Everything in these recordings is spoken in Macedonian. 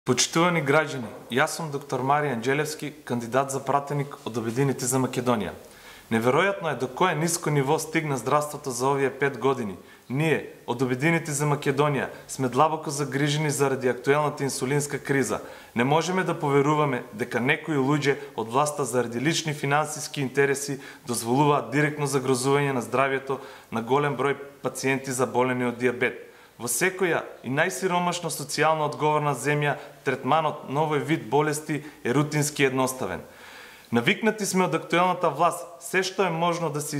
Почитувани граѓани, јас сум доктор Маријан Анđелевски, кандидат за пратеник од Обединети за Македонија. Неверојатно е до кое ниско ниво стигна здравството за овие 5 години. Ние, од Обединети за Македонија, сме длабоко загрижени заради актуелната инсулинска криза. Не можеме да поверуваме дека некои луѓе од власта заради лични финансиски интереси дозволуваат директно загрозување на здравјето на голем број пациенти заболени од дијабет. Во секоја и најсиромашно социјално одговорна земја, третманот на овој вид болести е рутински едноставен. Навикнати сме од актуелната власт се што е можно да се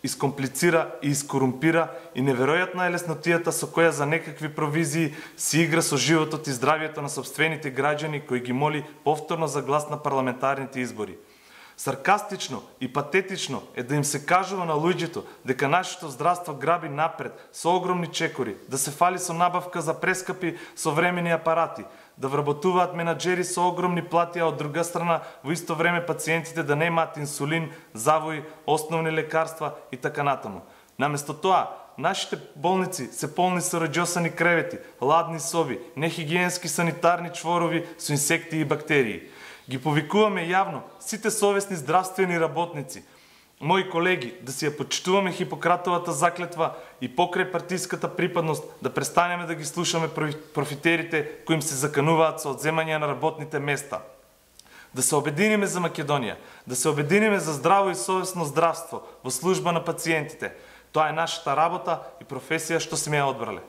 искомплицира и искорумпира и неверојатна е леснотијата со која за некакви провизии си игра со животот и здравјето на сопствените граѓани кои ги моли повторно за глас на парламентарните избори. Саркастично и патетично е да им се кажува на луѓето дека нашето здравство граби напред со огромни чекори, да се фали со набавка за прескапи современи апарати, да вработуваат менаџери со огромни плати, а од друга страна во исто време пациентите да немаат инсулин, завои, основни лекарства и така натаму. Наместо тоа, нашите болници се полни со раџосани кревети, ладни соби, нехигиенски санитарни чворови со инсекти и бактерии. Ги повикуваме јавно сите совесни здравствени работници, мои колеги, да си ја почитуваме Хипократовата заклетва и покрај партиската припадност да престанеме да ги слушаме профитерите кои им се закануваат со одземање на работните места. Да се обединиме за Македонија, да се обединиме за здраво и совесно здравство во служба на пациентите. Тоа е нашата работа и професија што сме ја одбрале.